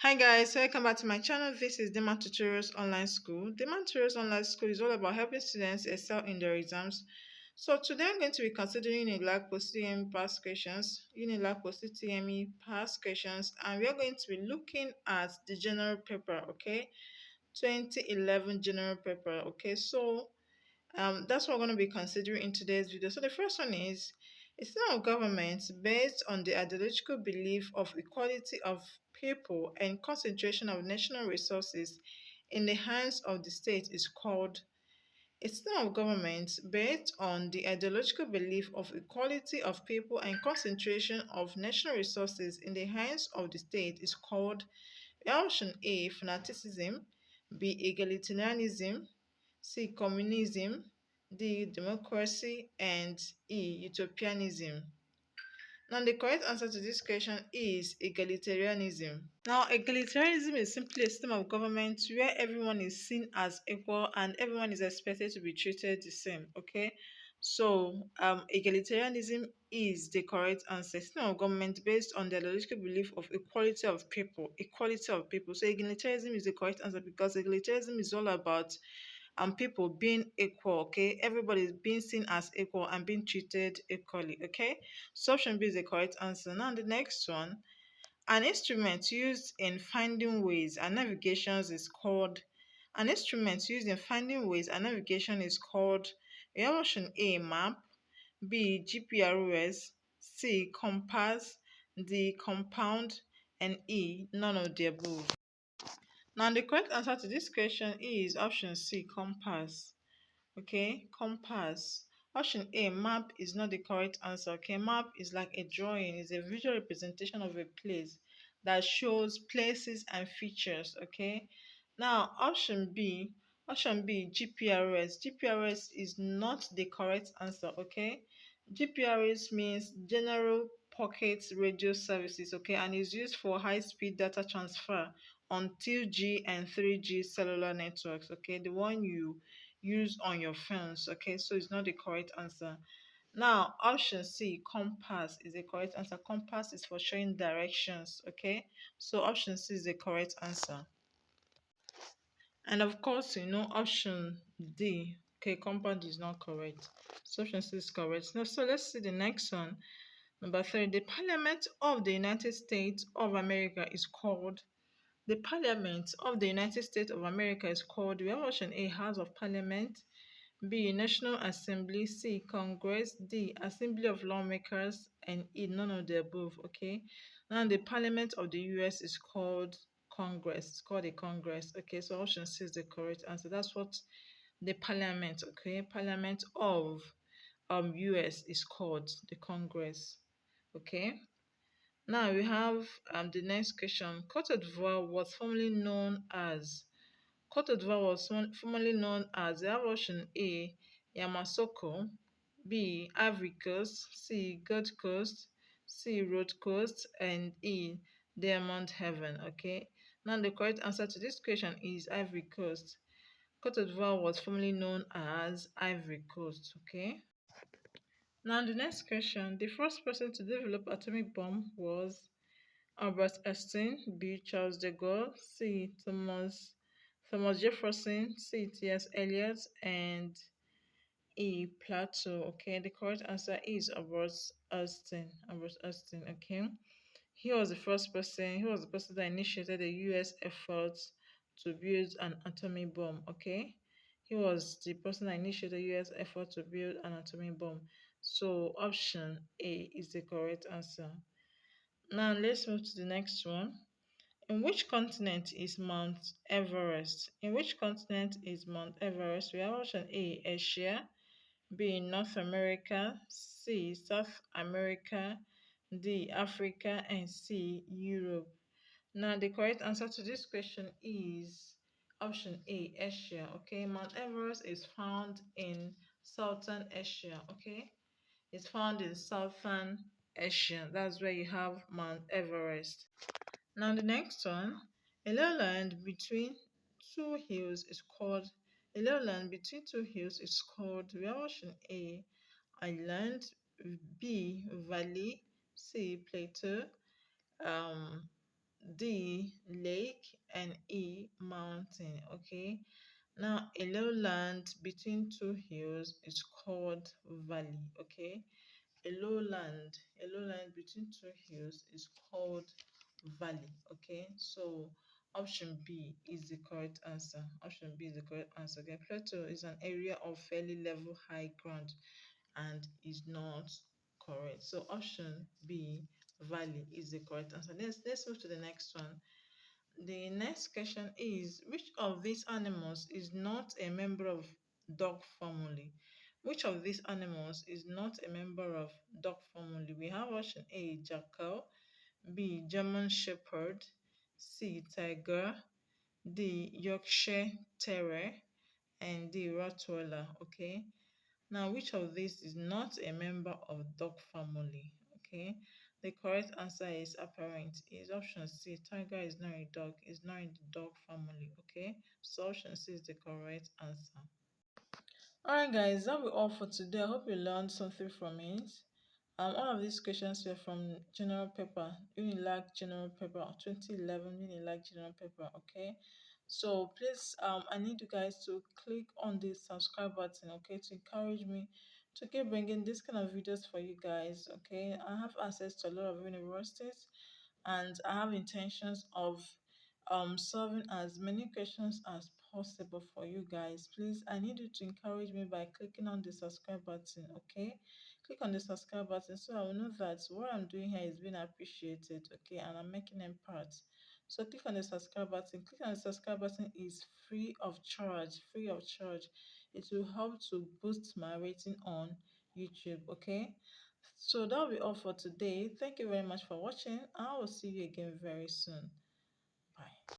Hi guys, welcome back to my channel. This is Dimma Tutorials Online School. Dimma Tutorials Online School is all about helping students excel in their exams. So today I'm going to be considering UNILAG Post UTME past questions, UNILAG Post UTME past questions, and we are going to be looking at the general paper, okay? 2011 general paper, okay? So that's what we're going to be considering in today's video. So the first one is a system of government based on the ideological belief of equality of people and concentration of national resources in the hands of the state is called a system of government based on the ideological belief of equality of people and concentration of national resources in the hands of the state is called option A, fanaticism, B, egalitarianism, C, communism, D, democracy, and E, utopianism. Now, the correct answer to this question is egalitarianism. Now, egalitarianism is simply a system of government where everyone is seen as equal and everyone is expected to be treated the same. Okay, so egalitarianism is the correct answer. System of government based on the ideological belief of equality of people. Equality of people. So egalitarianism is the correct answer because egalitarianism is all about people being equal, okay? Everybody is being seen as equal and being treated equally, okay? So option B is the correct answer. Now the next one, an instrument used in finding ways and navigations is called an instrument used in finding ways and navigation is called we have option A, map, B, GPRS, C, compass, D, compound, and E, none of the above. Now, the correct answer to this question is option C, compass. Okay, compass. Option A, map is not the correct answer. Okay, map is like a drawing, it's a visual representation of a place that shows places and features. Okay, now option B, GPRS. GPRS is not the correct answer. Okay, GPRS means General Pocket Radio Services. Okay, and is used for high-speed data transfer on 2G and 3G cellular networks. Okay, the one you use on your phones. Okay, so it's not the correct answer. Now, option C, compass is the correct answer. Compass is for showing directions. Okay, so option C is the correct answer. And of course, option D. Okay, compass is not correct. So option C is correct. Now, so let's see the next one. Number 3, the Parliament of the United States of America is called the Parliament of the United States of America is called, we have option A, House of Parliament, B, National Assembly, C, Congress, D, Assembly of Lawmakers, and E, none of the above, okay? Now, the Parliament of the US is called Congress. It's called a Congress, okay? So option C is the correct answer. That's what the Parliament, okay? Parliament of US is called the Congress, okay? Now we have the next question. Cote d'Ivoire was formerly known as we have option A, Yamasoko, B, Ivory Coast, C, Gold Coast, C, Road Coast, and E, Diamond Heaven. Okay. Now the correct answer to this question is Ivory Coast. Cote d'Ivoire was formerly known as Ivory Coast. Okay. Now the next question. The first person to develop atomic bomb was Albert Einstein, B, Charles de Gaulle, C, Thomas Jefferson, C, T.S. Eliot, and E, Plato. Okay, the correct answer is Albert Einstein. Okay. He was the person that initiated the US effort to build an atomic bomb. Okay. He was the person that initiated the US effort to build an atomic bomb. So option A is the correct answer. Now let's move to the next one. In which continent is Mount Everest? In which continent is Mount Everest? We have option A, Asia, B, North America, C, South America, D, Africa, and C, Europe. Now the correct answer to this question is option A, Asia. Okay, Mount Everest is found in Southern Asia. Okay, it's found in Southern Asia. That's where you have Mount Everest. Now the next one, a lowland between two hills is called we have option A, island, B, valley, C, plateau, D, lake, and E, mountain. Okay. Now, a lowland between two hills is called valley. Okay. A lowland between two hills is called valley. Okay. So, option B is the correct answer. Option B is the correct answer. Okay. Plateau is an area of fairly level high ground and is not correct. So option B, valley, is the correct answer. Let's move to the next one. The next question is, which of these animals is not a member of dog family? Which of these animals is not a member of dog family? We have option A, jackal, B, German shepherd, C, tiger, D, Yorkshire terrier, and D, rottweiler. Okay. Now, which of these is not a member of dog family? Okay, the correct answer is apparent. Is option C. Tiger is not a dog. Is not in the dog family. Okay, so option C is the correct answer. Alright, guys, that will be all for today. I hope you learned something from it. All of these questions were from general paper, UNILAG general paper, 2011 UNILAG general paper. Okay, so please, I need you guys to click on the subscribe button. Okay, to encourage me to keep bringing this kind of videos for you guys. Okay, I have access to a lot of universities, and I have intentions of solving as many questions as possible for you guys. Please, I need you to encourage me by clicking on the subscribe button. Okay, click on the subscribe button so I will know that what I'm doing here is being appreciated. Okay, and I'm making impact. So click on the subscribe button. Click on the subscribe button is free of charge. Free of charge. It will help to boost my rating on YouTube. Okay, so that'll be all for today. Thank you very much for watching. I will see you again very soon.